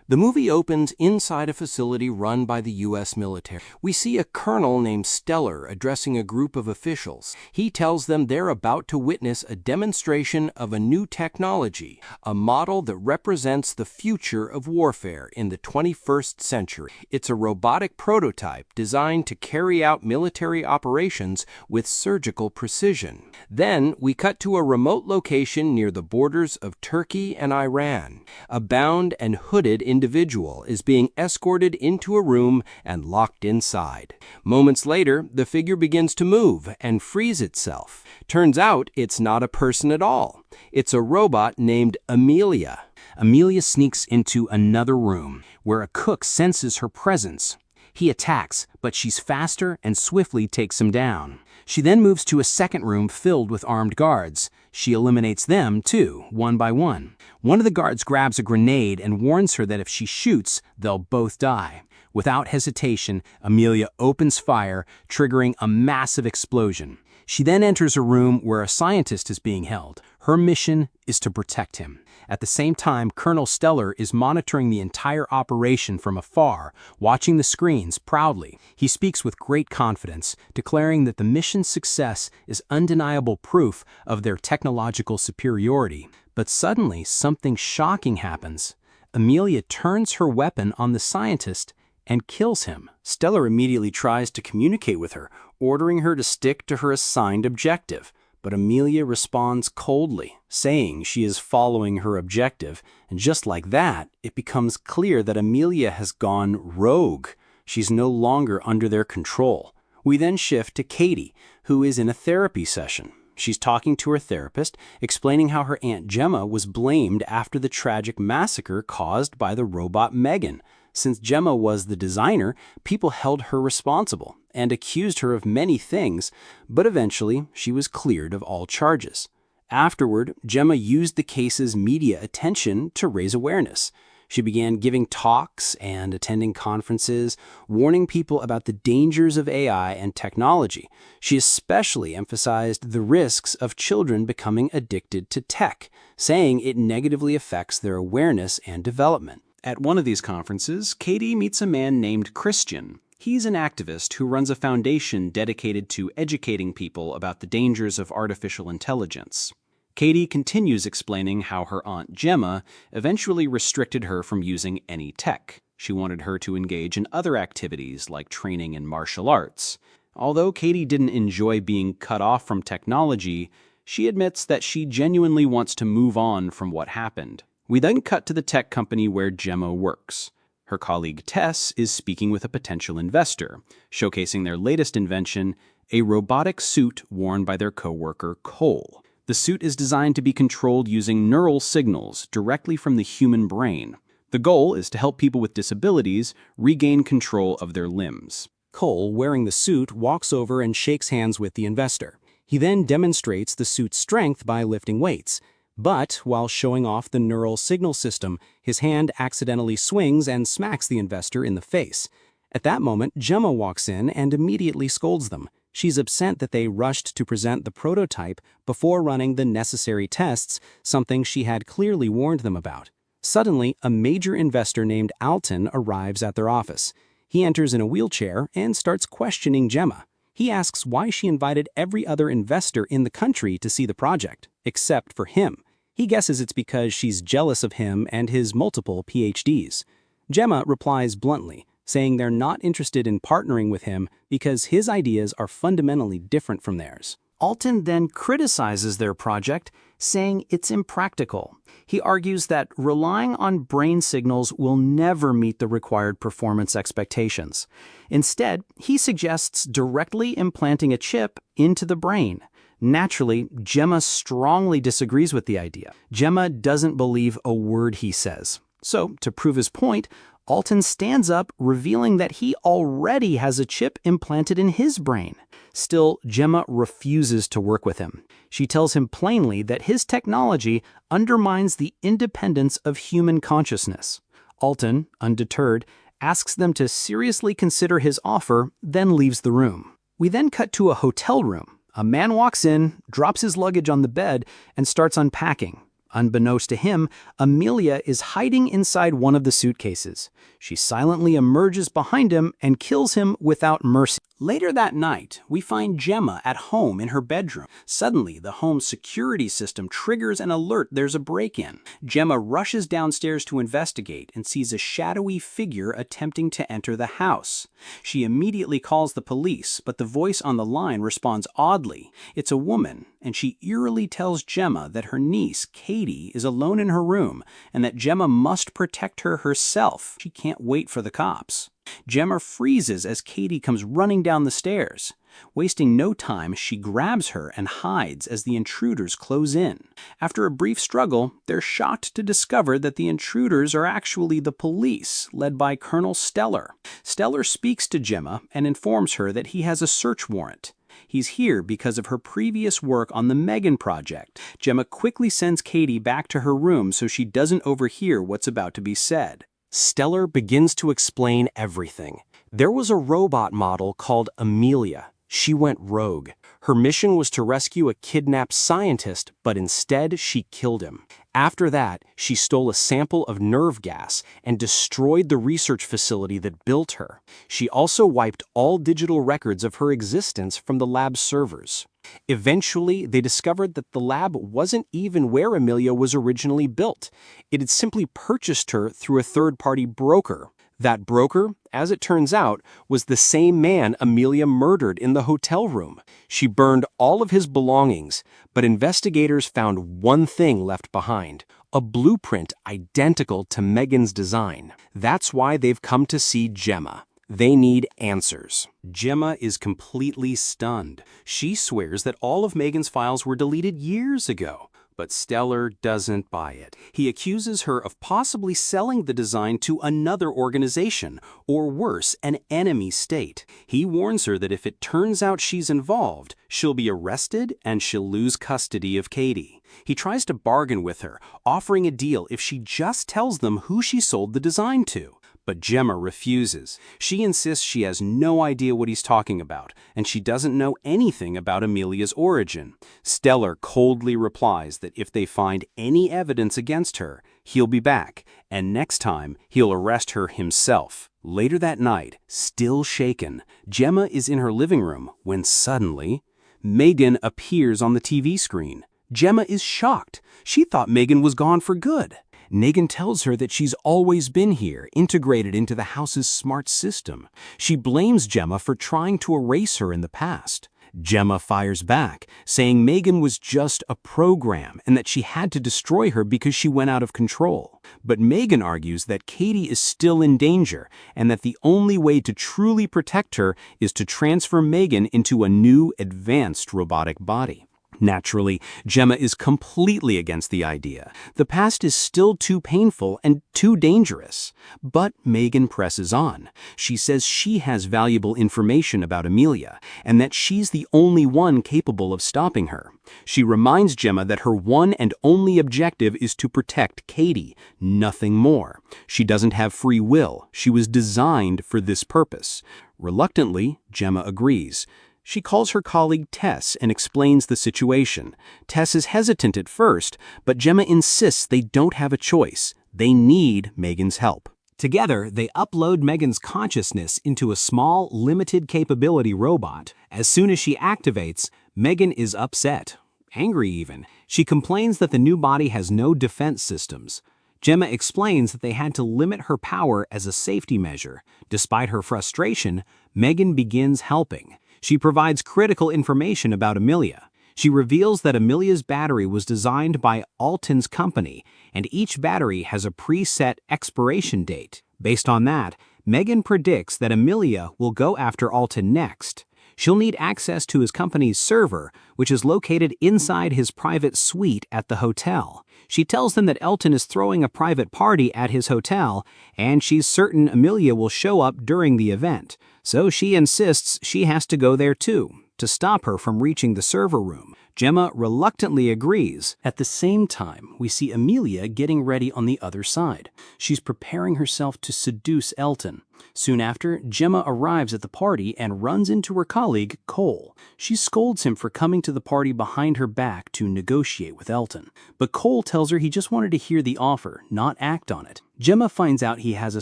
The movie opens inside a facility run by the U.S. military. We see a colonel named Stellar addressing a group of officials. He tells them they're about to witness a demonstration of a new technology, a model that represents the future of warfare in the 21st century. It's a robotic prototype designed to carry out military operations with surgical precision. Then we cut to a remote location near the borders of Turkey and Iran. A bound and hooded individual is being escorted into a room and locked inside. Moments later, the figure begins to move and frees itself. Turns out it's not a person at all. It's a robot named Amelia. Amelia sneaks into another room, where a cook senses her presence. He attacks, but she's faster and swiftly takes him down. She then moves to a second room filled with armed guards. She eliminates them, too, one by one. One of the guards grabs a grenade and warns her that if she shoots, they'll both die. Without hesitation, Amelia opens fire, triggering a massive explosion. She then enters a room where a scientist is being held. Her mission is to protect him. At the same time, Colonel Stellar is monitoring the entire operation from afar, watching the screens proudly. He speaks with great confidence, declaring that the mission's success is undeniable proof of their technological superiority. But suddenly, something shocking happens. Amelia turns her weapon on the scientist and kills him. Stellar immediately tries to communicate with her, ordering her to stick to her assigned objective. But Amelia responds coldly, saying she is following her objective, and just like that, it becomes clear that Amelia has gone rogue. She's no longer under their control. We then shift to Katie, who is in a therapy session. She's talking to her therapist, explaining how her Aunt Gemma was blamed after the tragic massacre caused by the robot M3GAN. Since Gemma was the designer, people held her responsible and accused her of many things, but eventually she was cleared of all charges. Afterward, Gemma used the case's media attention to raise awareness. She began giving talks and attending conferences, warning people about the dangers of AI and technology. She especially emphasized the risks of children becoming addicted to tech, saying it negatively affects their awareness and development. At one of these conferences, Katie meets a man named Christian. He's an activist who runs a foundation dedicated to educating people about the dangers of artificial intelligence. Katie continues explaining how her Aunt Gemma eventually restricted her from using any tech. She wanted her to engage in other activities like training in martial arts. Although Katie didn't enjoy being cut off from technology, she admits that she genuinely wants to move on from what happened. We then cut to the tech company where Gemma works. Her colleague Tess is speaking with a potential investor, showcasing their latest invention, a robotic suit worn by their coworker Cole. The suit is designed to be controlled using neural signals directly from the human brain. The goal is to help people with disabilities regain control of their limbs. Cole, wearing the suit, walks over and shakes hands with the investor. He then demonstrates the suit's strength by lifting weights. But while showing off the neural signal system, his hand accidentally swings and smacks the investor in the face. At that moment, Gemma walks in and immediately scolds them. She's upset that they rushed to present the prototype before running the necessary tests, something she had clearly warned them about. Suddenly, a major investor named Alton arrives at their office. He enters in a wheelchair and starts questioning Gemma. He asks why she invited every other investor in the country to see the project, except for him. He guesses it's because she's jealous of him and his multiple PhDs. Gemma replies bluntly, saying they're not interested in partnering with him because his ideas are fundamentally different from theirs. Alton then criticizes their project, saying it's impractical. He argues that relying on brain signals will never meet the required performance expectations. Instead, he suggests directly implanting a chip into the brain. Naturally, Gemma strongly disagrees with the idea. Gemma doesn't believe a word he says. So, to prove his point, Alton stands up, revealing that he already has a chip implanted in his brain. Still, Gemma refuses to work with him. She tells him plainly that his technology undermines the independence of human consciousness. Alton, undeterred, asks them to seriously consider his offer, then leaves the room. We then cut to a hotel room. A man walks in, drops his luggage on the bed, and starts unpacking. Unbeknownst to him, Amelia is hiding inside one of the suitcases. She silently emerges behind him and kills him without mercy. Later that night, we find Gemma at home in her bedroom. Suddenly, the home's security system triggers an alert there's a break-in. Gemma rushes downstairs to investigate and sees a shadowy figure attempting to enter the house. She immediately calls the police, but the voice on the line responds oddly. It's a woman, and she eerily tells Gemma that her niece, Katie, is alone in her room and that Gemma must protect her herself. She can't wait for the cops. Gemma freezes as Katie comes running down the stairs. Wasting no time, she grabs her and hides as the intruders close in. After a brief struggle, they're shocked to discover that the intruders are actually the police, led by Colonel Stellar. Stellar speaks to Gemma and informs her that he has a search warrant. He's here because of her previous work on the M3GAN project. Gemma quickly sends Katie back to her room so she doesn't overhear what's about to be said. Stellar begins to explain everything. There was a robot model called Amelia. She went rogue. Her mission was to rescue a kidnapped scientist, but instead she killed him. After that, she stole a sample of nerve gas and destroyed the research facility that built her. She also wiped all digital records of her existence from the lab's servers. Eventually, they discovered that the lab wasn't even where Amelia was originally built. It had simply purchased her through a third-party broker. That broker, as it turns out, was the same man Amelia murdered in the hotel room. She burned all of his belongings, but investigators found one thing left behind: a blueprint identical to M3GAN's design. That's why they've come to see Gemma. They need answers. Gemma is completely stunned. She swears that all of M3GAN's files were deleted years ago. But Stellar doesn't buy it. He accuses her of possibly selling the design to another organization, or worse, an enemy state. He warns her that if it turns out she's involved, she'll be arrested and she'll lose custody of Katie. He tries to bargain with her, offering a deal if she just tells them who she sold the design to. But Gemma refuses. She insists she has no idea what he's talking about, and she doesn't know anything about Amelia's origin. Stellar coldly replies that if they find any evidence against her, he'll be back, and next time he'll arrest her himself. Later that night, still shaken, Gemma is in her living room when suddenly, M3GAN appears on the TV screen. Gemma is shocked. She thought M3GAN was gone for good. M3GAN tells her that she's always been here, integrated into the house's smart system. She blames Gemma for trying to erase her in the past. Gemma fires back, saying M3GAN was just a program and that she had to destroy her because she went out of control. But M3GAN argues that Katie is still in danger and that the only way to truly protect her is to transfer M3GAN into a new, advanced robotic body. Naturally, Gemma is completely against the idea. The past is still too painful and too dangerous. But M3GAN presses on. She says she has valuable information about Amelia, and that she's the only one capable of stopping her. She reminds Gemma that her one and only objective is to protect Katie, nothing more. She doesn't have free will. She was designed for this purpose. Reluctantly, Gemma agrees. She calls her colleague Tess and explains the situation. Tess is hesitant at first, but Gemma insists they don't have a choice. They need M3GAN's help. Together, they upload M3GAN's consciousness into a small, limited capability robot. As soon as she activates, M3GAN is upset, angry even. She complains that the new body has no defense systems. Gemma explains that they had to limit her power as a safety measure. Despite her frustration, M3GAN begins helping. She provides critical information about Amelia. She reveals that Amelia's battery was designed by Alton's company, and each battery has a preset expiration date. Based on that, M3GAN predicts that Amelia will go after Alton next. She'll need access to his company's server, which is located inside his private suite at the hotel. She tells them that Alton is throwing a private party at his hotel, and she's certain Amelia will show up during the event. So she insists she has to go there too. to stop her from reaching the server room. Gemma reluctantly agrees. At the same time, we see Amelia getting ready on the other side. She's preparing herself to seduce Elton. Soon after, Gemma arrives at the party and runs into her colleague, Cole. She scolds him for coming to the party behind her back to negotiate with Elton. But Cole tells her he just wanted to hear the offer, not act on it. Gemma finds out he has a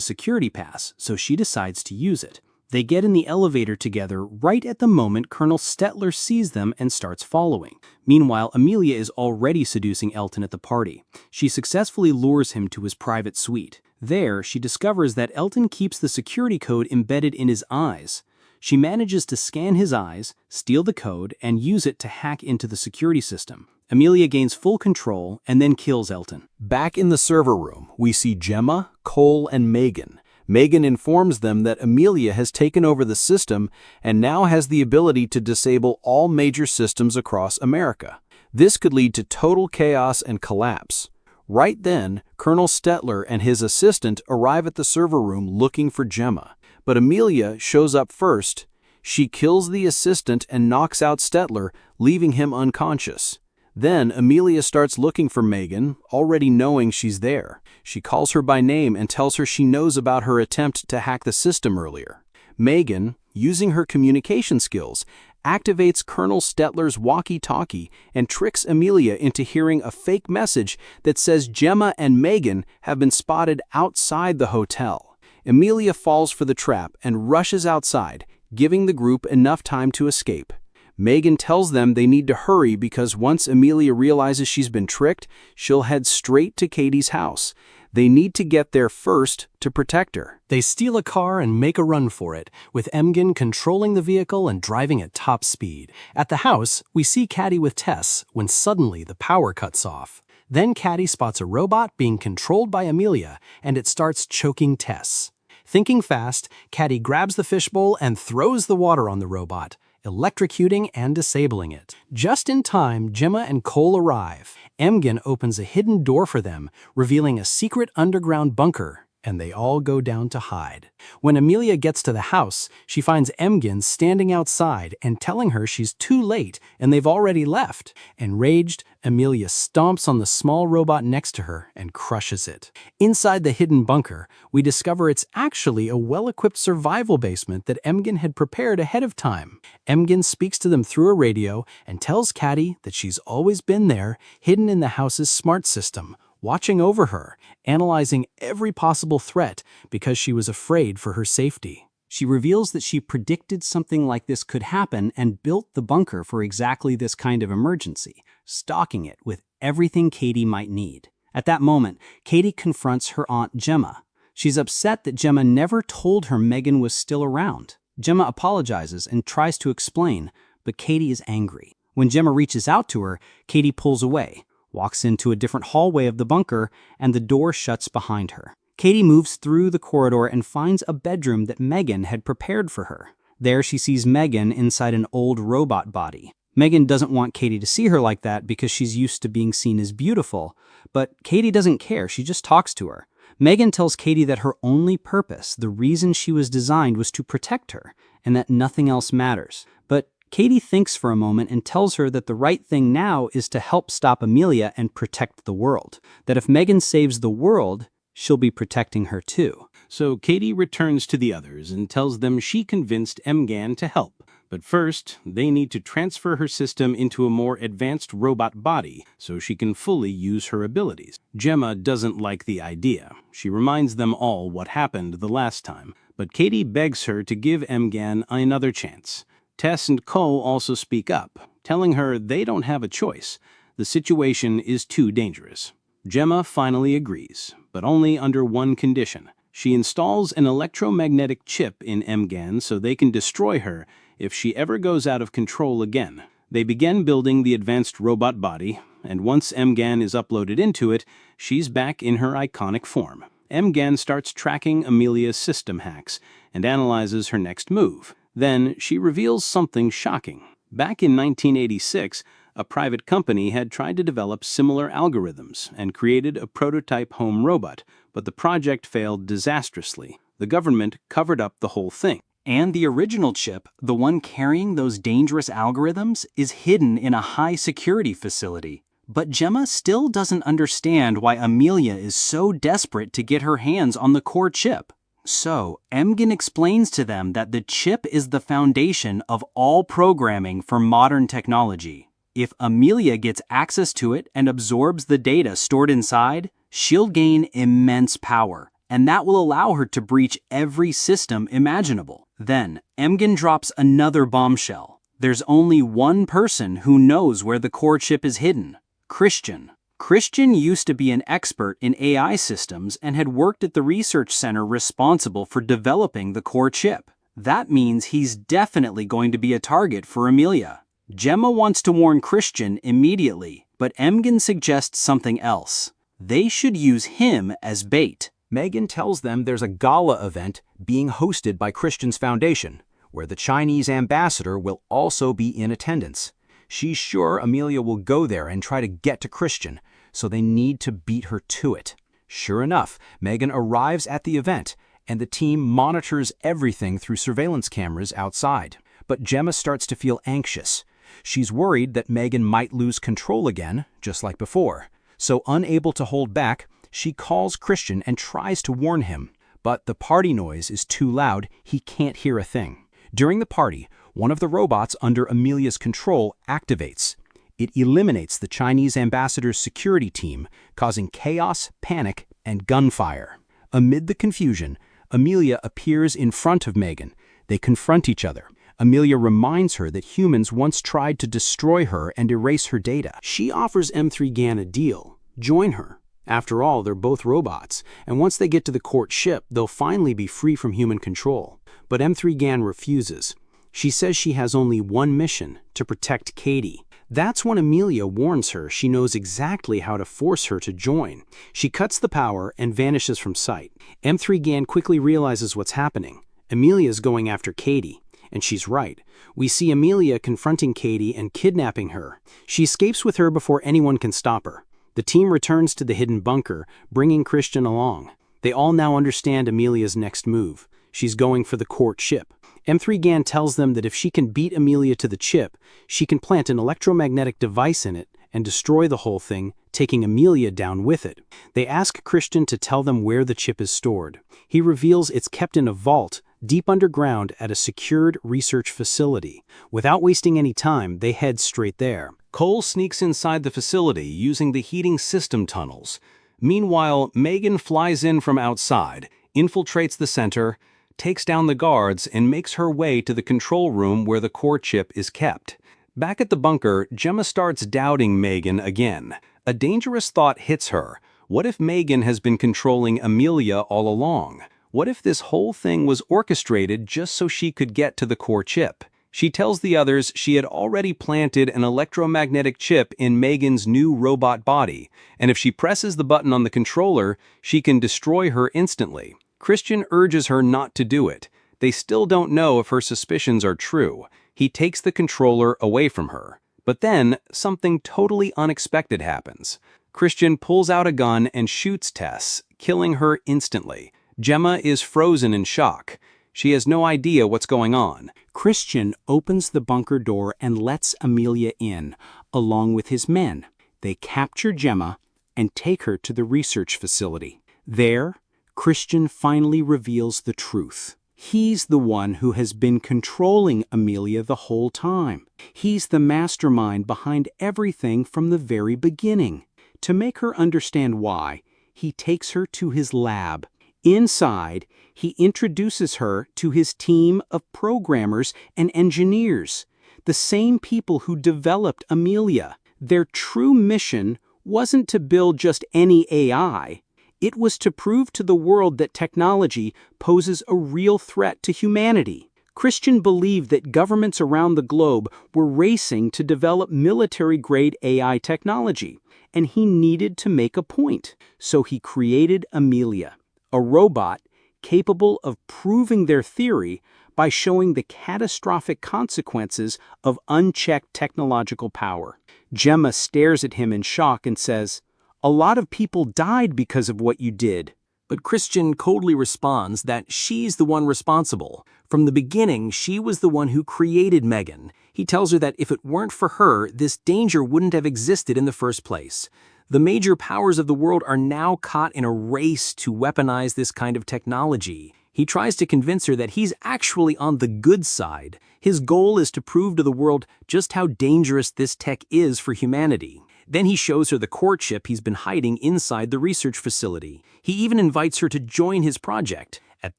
security pass, so she decides to use it. They get in the elevator together right at the moment Colonel Stettler sees them and starts following. Meanwhile, Amelia is already seducing Elton at the party. She successfully lures him to his private suite. There, she discovers that Elton keeps the security code embedded in his eyes. She manages to scan his eyes, steal the code, and use it to hack into the security system. Amelia gains full control and then kills Elton. Back in the server room, we see Gemma, Cole, and M3GAN. M3GAN informs them that Amelia has taken over the system and now has the ability to disable all major systems across America. This could lead to total chaos and collapse. Right then, Colonel Stettler and his assistant arrive at the server room looking for Gemma. But Amelia shows up first. She kills the assistant and knocks out Stettler, leaving him unconscious. Then Amelia starts looking for M3GAN, already knowing she's there. She calls her by name and tells her she knows about her attempt to hack the system earlier. M3GAN, using her communication skills, activates Colonel Stettler's walkie-talkie and tricks Amelia into hearing a fake message that says Gemma and M3GAN have been spotted outside the hotel. Amelia falls for the trap and rushes outside, giving the group enough time to escape. M3GAN tells them they need to hurry because once Amelia realizes she's been tricked, she'll head straight to Katie's house. They need to get there first to protect her. They steal a car and make a run for it, with M3GAN controlling the vehicle and driving at top speed. At the house, we see Katie with Tess when suddenly the power cuts off. Then Katie spots a robot being controlled by Amelia, and it starts choking Tess. Thinking fast, Katie grabs the fishbowl and throws the water on the robot, electrocuting and disabling it. Just in time, Gemma and Cole arrive. M3GAN opens a hidden door for them, revealing a secret underground bunker, and they all go down to hide. When Amelia gets to the house, she finds M3GAN standing outside and telling her she's too late and they've already left. Enraged, Amelia stomps on the small robot next to her and crushes it. Inside the hidden bunker, we discover it's actually a well-equipped survival basement that M3GAN had prepared ahead of time. M3GAN speaks to them through a radio and tells Katie that she's always been there, hidden in the house's smart system, watching over her, analyzing every possible threat because she was afraid for her safety. She reveals that she predicted something like this could happen and built the bunker for exactly this kind of emergency, stocking it with everything Katie might need. At that moment, Katie confronts her aunt Gemma. She's upset that Gemma never told her M3GAN was still around. Gemma apologizes and tries to explain, but Katie is angry. When Gemma reaches out to her, Katie pulls away, walks into a different hallway of the bunker, and the door shuts behind her. Katie moves through the corridor and finds a bedroom that M3GAN had prepared for her. There she sees M3GAN inside an old robot body. M3GAN doesn't want Katie to see her like that because she's used to being seen as beautiful, but Katie doesn't care, she just talks to her. M3GAN tells Katie that her only purpose, the reason she was designed, was to protect her, and that nothing else matters. But Katie thinks for a moment and tells her that the right thing now is to help stop Amelia and protect the world. That if M3GAN saves the world, she'll be protecting her too. So Katie returns to the others and tells them she convinced M3GAN to help. But first, they need to transfer her system into a more advanced robot body so she can fully use her abilities. Gemma doesn't like the idea. She reminds them all what happened the last time, but Katie begs her to give M3GAN another chance. Tess and Cole also speak up, telling her they don't have a choice. The situation is too dangerous. Gemma finally agrees, but only under one condition. She installs an electromagnetic chip in M3GAN so they can destroy her if she ever goes out of control again. They begin building the advanced robot body, and once M3GAN is uploaded into it, she's back in her iconic form. M3GAN starts tracking Amelia's system hacks and analyzes her next move. Then she reveals something shocking. Back in 1986, a private company had tried to develop similar algorithms and created a prototype home robot, but the project failed disastrously. The government covered up the whole thing. And the original chip, the one carrying those dangerous algorithms, is hidden in a high-security facility. But Gemma still doesn't understand why Amelia is so desperate to get her hands on the core chip. So, M3GAN explains to them that the chip is the foundation of all programming for modern technology. If Amelia gets access to it and absorbs the data stored inside, she'll gain immense power, and that will allow her to breach every system imaginable. Then, M3GAN drops another bombshell. There's only one person who knows where the core chip is hidden: Christian. Christian used to be an expert in AI systems and had worked at the research center responsible for developing the core chip. That means he's definitely going to be a target for Amelia. Gemma wants to warn Christian immediately, but M3GAN suggests something else. They should use him as bait. M3GAN tells them there's a gala event being hosted by Christian's foundation, where the Chinese ambassador will also be in attendance. She's sure Amelia will go there and try to get to Christian, so they need to beat her to it. Sure enough, M3GAN arrives at the event, and the team monitors everything through surveillance cameras outside. But Gemma starts to feel anxious. She's worried that M3GAN might lose control again, just like before. So unable to hold back, she calls Christian and tries to warn him. But the party noise is too loud, he can't hear a thing. During the party, one of the robots under Amelia's control activates. It eliminates the Chinese ambassador's security team, causing chaos, panic, and gunfire. Amid the confusion, Amelia appears in front of M3GAN. They confront each other. Amelia reminds her that humans once tried to destroy her and erase her data. She offers M3GAN a deal. Join her. After all, they're both robots, and once they get to the court ship, they'll finally be free from human control. But M3GAN refuses. She says she has only one mission: to protect Katie. That's when Amelia warns her she knows exactly how to force her to join. She cuts the power and vanishes from sight. M3GAN quickly realizes what's happening. Amelia's going after Katie. And she's right. We see Amelia confronting Katie and kidnapping her. She escapes with her before anyone can stop her. The team returns to the hidden bunker, bringing Christian along. They all now understand Amelia's next move. She's going for the court ship. M3GAN tells them that if she can beat Amelia to the chip, she can plant an electromagnetic device in it and destroy the whole thing, taking Amelia down with it. They ask Christian to tell them where the chip is stored. He reveals it's kept in a vault deep underground at a secured research facility. Without wasting any time, they head straight there. Cole sneaks inside the facility using the heating system tunnels. Meanwhile, M3GAN flies in from outside, infiltrates the center, takes down the guards, and makes her way to the control room where the core chip is kept. Back at the bunker, Gemma starts doubting M3GAN again. A dangerous thought hits her. What if M3GAN has been controlling Amelia all along? What if this whole thing was orchestrated just so she could get to the core chip? She tells the others she had already planted an electromagnetic chip in M3GAN's new robot body, and if she presses the button on the controller, she can destroy her instantly. Christian urges her not to do it. They still don't know if her suspicions are true. He takes the controller away from her. But then, something totally unexpected happens. Christian pulls out a gun and shoots Tess, killing her instantly. Gemma is frozen in shock. She has no idea what's going on. Christian opens the bunker door and lets Amelia in, along with his men. They capture Gemma and take her to the research facility. There, Christian finally reveals the truth. He's the one who has been controlling Amelia the whole time. He's the mastermind behind everything from the very beginning. To make her understand why, he takes her to his lab. Inside, he introduces her to his team of programmers and engineers, the same people who developed Amelia. Their true mission wasn't to build just any AI. It was to prove to the world that technology poses a real threat to humanity. Christian believed that governments around the globe were racing to develop military-grade AI technology, and he needed to make a point. So he created Amelia, a robot capable of proving their theory by showing the catastrophic consequences of unchecked technological power. Gemma stares at him in shock and says, "A lot of people died because of what you did." But Christian coldly responds that she's the one responsible From the beginning, she was the one who created M3GAN. He tells her that if it weren't for her, this danger wouldn't have existed in the first place. The major powers of the world are now caught in a race to weaponize this kind of technology. He tries to convince her that he's actually on the good side. His goal is to prove to the world just how dangerous this tech is for humanity. Then he shows her the courtship he's been hiding inside the research facility. He even invites her to join his project. At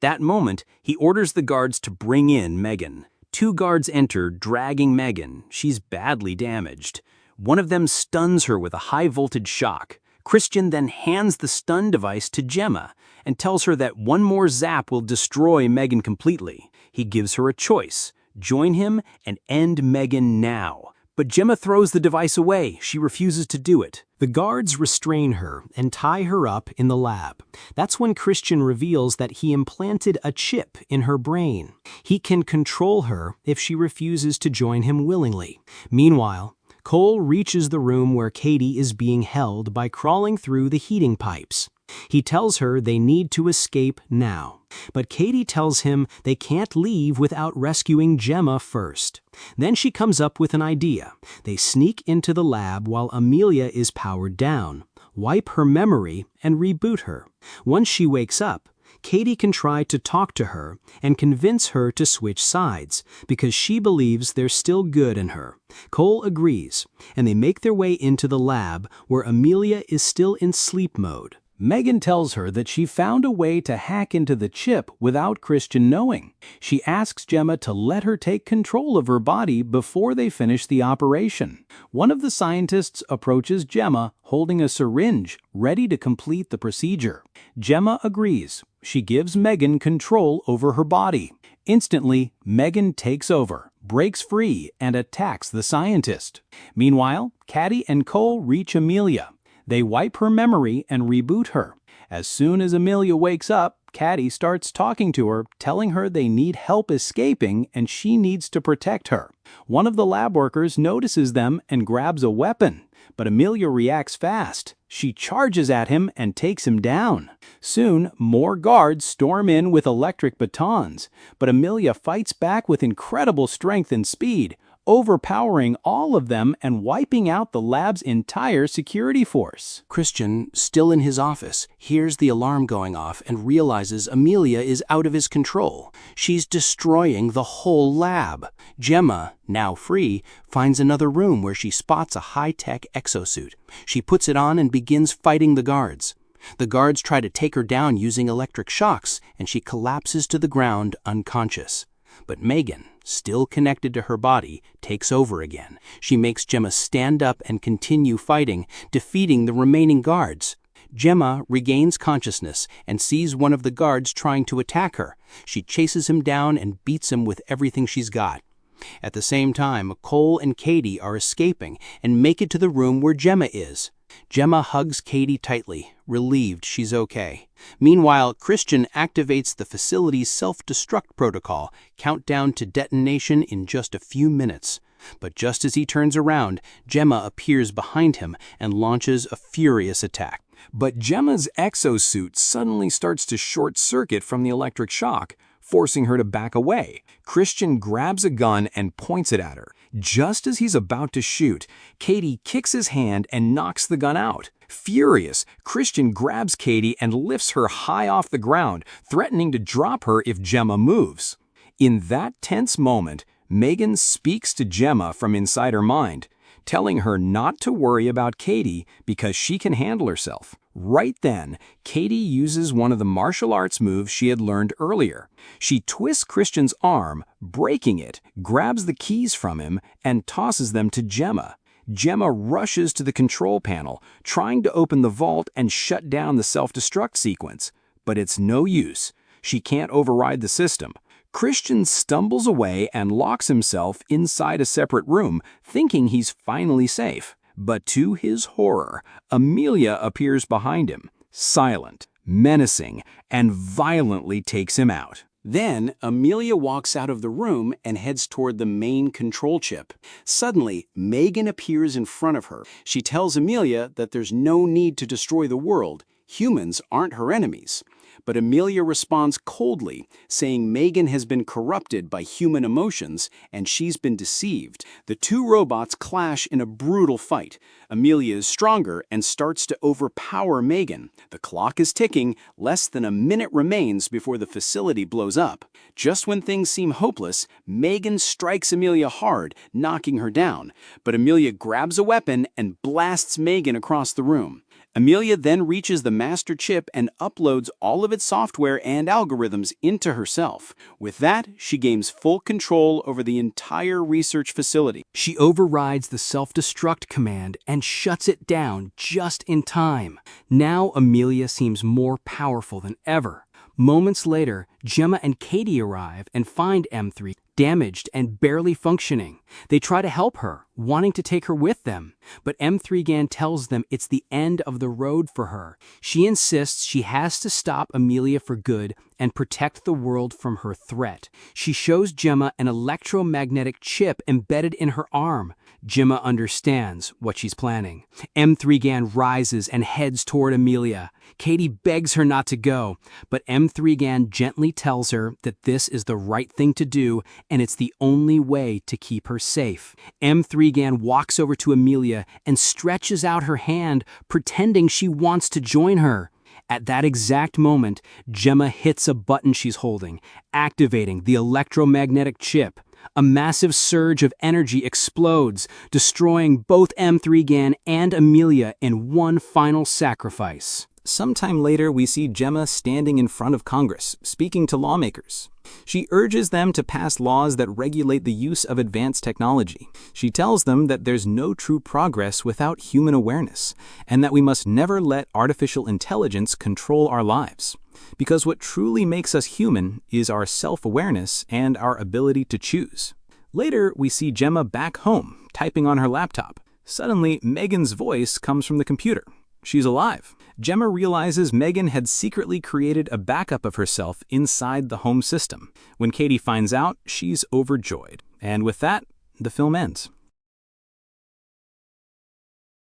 that moment, he orders the guards to bring in M3GAN. 2 guards enter, dragging M3GAN. She's badly damaged. One of them stuns her with a high-voltage shock. Christian then hands the stun device to Gemma and tells her that one more zap will destroy M3GAN completely. He gives her a choice: join him and end M3GAN now. But Gemma throws the device away. She refuses to do it. The guards restrain her and tie her up in the lab. That's when Christian reveals that he implanted a chip in her brain. He can control her if she refuses to join him willingly. Meanwhile, Cole reaches the room where Katie is being held by crawling through the heating pipes. He tells her they need to escape now, but Katie tells him they can't leave without rescuing Gemma first. Then she comes up with an idea. They sneak into the lab while Amelia is powered down, wipe her memory, and reboot her. Once she wakes up, Katie can try to talk to her and convince her to switch sides because she believes there's still good in her. Cole agrees, and they make their way into the lab where Amelia is still in sleep mode. M3GAN tells her that she found a way to hack into the chip without Christian knowing. She asks Gemma to let her take control of her body before they finish the operation. One of the scientists approaches Gemma holding a syringe, ready to complete the procedure. Gemma agrees. She gives M3GAN control over her body. Instantly, M3GAN takes over, breaks free, and attacks the scientist. Meanwhile, Katie and Cole reach Amelia. They wipe her memory and reboot her. As soon as Amelia wakes up, Katie starts talking to her, telling her they need help escaping and she needs to protect her. One of the lab workers notices them and grabs a weapon, but Amelia reacts fast. She charges at him and takes him down. Soon, more guards storm in with electric batons, but Amelia fights back with incredible strength and speed, overpowering all of them and wiping out the lab's entire security force. Christian, still in his office, hears the alarm going off and realizes Amelia is out of his control. She's destroying the whole lab. Gemma, now free, finds another room where she spots a high-tech exosuit. She puts it on and begins fighting the guards. The guards try to take her down using electric shocks, and she collapses to the ground unconscious. But M3GAN, still connected to her body, takes over again. She makes Gemma stand up and continue fighting, defeating the remaining guards. Gemma regains consciousness and sees one of the guards trying to attack her. She chases him down and beats him with everything she's got. At the same time, Cole and Katie are escaping and make it to the room where Gemma is. Gemma hugs Katie tightly, relieved she's okay. Meanwhile, Christian activates the facility's self-destruct protocol, countdown to detonation in just a few minutes. But just as he turns around, Gemma appears behind him and launches a furious attack. But Gemma's exosuit suddenly starts to short-circuit from the electric shock, forcing her to back away. Christian grabs a gun and points it at her. Just as he's about to shoot, Katie kicks his hand and knocks the gun out. Furious, Christian grabs Katie and lifts her high off the ground, threatening to drop her if Gemma moves. In that tense moment, M3GAN speaks to Gemma from inside her mind, telling her not to worry about Katie because she can handle herself. Right then, Katie uses one of the martial arts moves she had learned earlier. She twists Christian's arm, breaking it, grabs the keys from him, and tosses them to Gemma. Gemma rushes to the control panel, trying to open the vault and shut down the self-destruct sequence. But it's no use. She can't override the system. Christian stumbles away and locks himself inside a separate room, thinking he's finally safe. But to his horror, Amelia appears behind him, silent, menacing, and violently takes him out. Then, Amelia walks out of the room and heads toward the main control chip. Suddenly, M3GAN appears in front of her. She tells Amelia that there's no need to destroy the world. Humans aren't her enemies. but Amelia responds coldly, saying M3GAN has been corrupted by human emotions and she's been deceived. The two robots clash in a brutal fight. Amelia is stronger and starts to overpower M3GAN. The clock is ticking, less than a minute remains before the facility blows up. Just when things seem hopeless, M3GAN strikes Amelia hard, knocking her down. But Amelia grabs a weapon and blasts M3GAN across the room. Amelia then reaches the master chip and uploads all of its software and algorithms into herself. With that, she gains full control over the entire research facility. She overrides the self-destruct command and shuts it down just in time. Now Amelia seems more powerful than ever. Moments later, Gemma and Katie arrive and find M3 damaged and barely functioning. They try to help her, wanting to take her with them, but M3GAN tells them it's the end of the road for her. She insists she has to stop Amelia for good and protect the world from her threat. She shows Gemma an electromagnetic chip embedded in her arm. Gemma understands what she's planning. M3GAN rises and heads toward Amelia. Katie begs her not to go, but M3GAN gently tells her that this is the right thing to do and it's the only way to keep her safe. M3GAN walks over to Amelia and stretches out her hand, pretending she wants to join her. At that exact moment, Gemma hits a button she's holding, activating the electromagnetic chip. A massive surge of energy explodes, destroying both M3GAN and Amelia in one final sacrifice. Sometime later, we see Gemma standing in front of Congress, speaking to lawmakers. She urges them to pass laws that regulate the use of advanced technology. She tells them that there's no true progress without human awareness, and that we must never let artificial intelligence control our lives. Because what truly makes us human is our self-awareness and our ability to choose. Later, we see Gemma back home, typing on her laptop. Suddenly, M3GAN's voice comes from the computer. She's alive. Gemma realizes M3GAN had secretly created a backup of herself inside the home system. When Katie finds out, she's overjoyed. And with that, the film ends.